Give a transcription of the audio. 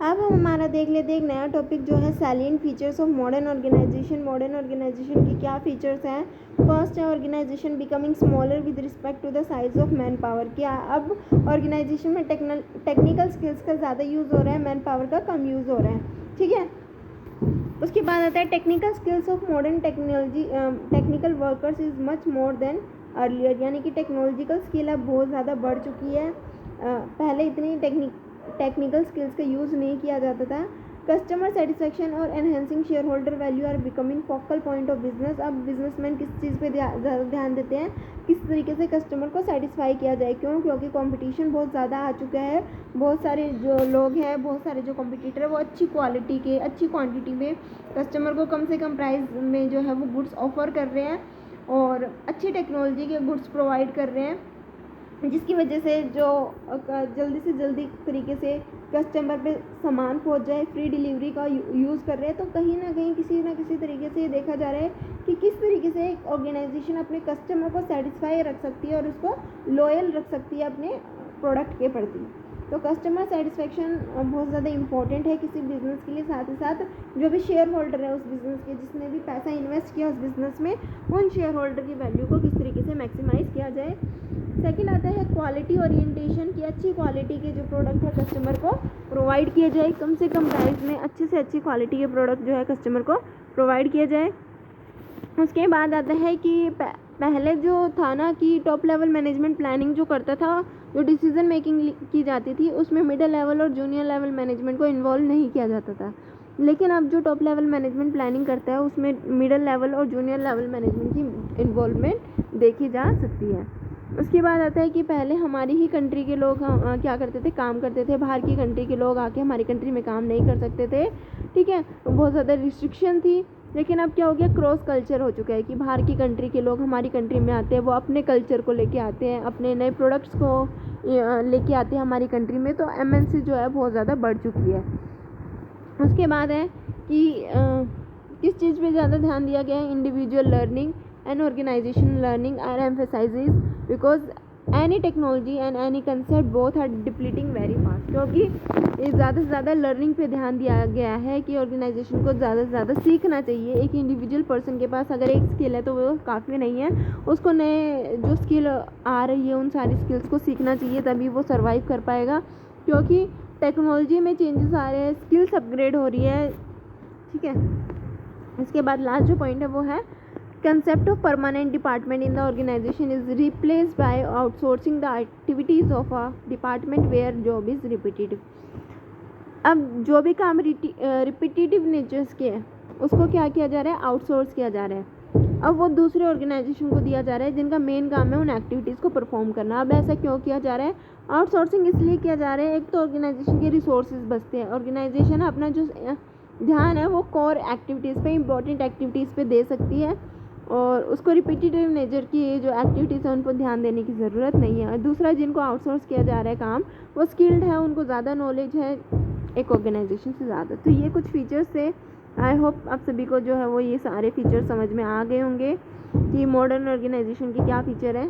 अब हम हमारा देख लेते हैं एक नया टॉपिक जो है salient features of modern organisation. Modern organisation की क्या फीचर्स हैं। फर्स्ट है organisation becoming smaller with respect to the size of manpower. क्या अब ऑर्गेनाइजेशन में टेक्निकल स्किल्स का ज़्यादा यूज़ हो रहा है, मैन पावर का कम यूज़ हो रहा है। ठीक है, उसके बाद आता है technical skills of modern technical workers is much more than earlier. यानी कि टेक्नोलॉजिकल स्किल अब बहुत ज़्यादा बढ़ चुकी है। पहले इतनी टेक्निकल स्किल्स का यूज़ नहीं किया जाता था। कस्टमर सेटिस्फेक्शन और enhancing shareholder value are becoming focal point of business. अब बिजनेसमैन किस चीज़ पे ज़्यादा ध्यान देते हैं, किस तरीके से कस्टमर को सेटिस्फाई किया जाए। क्यों? क्योंकि कंपटीशन बहुत ज़्यादा आ चुका है। बहुत सारे जो लोग हैं, बहुत सारे जो कॉम्पिटिटर है वो अच्छी क्वालिटी के, अच्छी क्वांटिटी में कस्टमर को कम से कम प्राइस में जो है वो गुड्स ऑफर कर रहे हैं और अच्छी टेक्नोलॉजी के गुड्स प्रोवाइड कर रहे हैं, जिसकी वजह से जो जल्दी से जल्दी तरीके से कस्टमर पे सामान पहुंच जाए, फ्री डिलीवरी का यूज़ कर रहे हैं। तो कहीं ना कहीं किसी ना किसी तरीके से ये देखा जा रहा है कि किस तरीके से एक ऑर्गेनाइजेशन अपने कस्टमर को सेटिस्फाई रख सकती है और उसको लॉयल रख सकती है अपने प्रोडक्ट के प्रति। तो कस्टमर सेटिस्फेक्शन बहुत ज़्यादा इंपॉर्टेंट है किसी बिज़नेस के लिए। साथ ही साथ जो भी शेयर होल्डर है उस बिज़नेस के, जिसने भी पैसा इन्वेस्ट किया उस बिज़नेस में, उन शेयर होल्डर की वैल्यू को किस तरीके से मैक्सिमाइज़ किया जाए। सेकंड आता है क्वालिटी ओरिएंटेशन की, अच्छी क्वालिटी के जो प्रोडक्ट है कस्टमर को प्रोवाइड किए जाए, कम से कम प्राइस में अच्छे से अच्छी क्वालिटी के प्रोडक्ट जो है कस्टमर को प्रोवाइड किया जाए। उसके बाद आता है कि पहले जो था ना कि टॉप लेवल मैनेजमेंट प्लानिंग जो करता था, जो डिसीजन मेकिंग की जाती थी, उसमें मिडिल लेवल और जूनियर लेवल मैनेजमेंट को इन्वॉल्व नहीं किया जाता था। लेकिन अब जो टॉप लेवल मैनेजमेंट प्लानिंग करता है उसमें मिडिल लेवल और जूनियर लेवल मैनेजमेंट की इन्वॉल्वमेंट देखी जा सकती है। उसके बाद आता है कि पहले हमारी ही कंट्री के लोग क्या करते थे, काम करते थे। बाहर की कंट्री के लोग आके हमारी कंट्री में काम नहीं कर सकते थे। ठीक है, बहुत ज़्यादा रिस्ट्रिक्शन थी। लेकिन अब क्या हो गया, क्रॉस कल्चर हो चुका है कि बाहर की कंट्री के लोग हमारी कंट्री में आते हैं, वो अपने कल्चर को लेके आते हैं, अपने नए प्रोडक्ट्स को लेके आते हैं हमारी कंट्री में। तो एमएनसी जो है बहुत ज़्यादा बढ़ चुकी है। उसके बाद है कि किस चीज़ पे ज़्यादा ध्यान दिया गया है, individual learning and organisation learning are emphasises because any technology and any concept both are depleting very fast. क्योंकि ज़्यादा से ज़्यादा लर्निंग पे ध्यान दिया गया है कि ऑर्गेनाइजेशन को ज़्यादा से ज़्यादा सीखना चाहिए। एक इंडिविजुअल पर्सन के पास अगर एक स्किल है तो वो काफ़ी नहीं है, उसको नए जो स्किल आ रही है उन सारी स्किल्स को सीखना चाहिए, तभी वो सर्वाइव कर पाएगा। क्योंकि टेक्नोलॉजी में चेंजेस आ रहे हैं, स्किल्स अपग्रेड हो रही है। ठीक है, इसके बाद लास्ट जो पॉइंट है वो है concept of permanent department in the organization is replaced by outsourcing the activities of a department where job is repetitive। अब जो भी काम रिपीटिटिव नेचर्स के है उसको क्या किया जा रहा है, आउटसोर्स किया जा रहा है। अब वो दूसरे ऑर्गेनाइजेशन को दिया जा रहा है जिनका मेन काम है उन एक्टिविटीज़ को परफॉर्म करना। अब ऐसा क्यों किया जा रहा है, आउटसोर्सिंग इसलिए किया जा रहा है, एक तो ऑर्गेनाइजेशन के रिसोर्सेज बचते हैं, ऑर्गेनाइजेशन अपना जो ध्यान है वो कोर एक्टिविटीज़ पे, इंपॉर्टेंट एक्टिविटीज़ पे दे सकती है और उसको रिपीटेटिव नेचर की जो एक्टिविटीज़ है उन पर ध्यान देने की ज़रूरत नहीं है। और दूसरा, जिनको आउटसोर्स किया जा रहा है काम, वो स्किल्ड है, उनको ज़्यादा नॉलेज है एक ऑर्गेनाइजेशन से ज़्यादा। तो ये कुछ फीचर्स थे। आई होप आप सभी को जो है वो ये सारे फीचर्स समझ में आ गए होंगे कि मॉडर्न ऑर्गेनाइजेशन के क्या फ़ीचर है।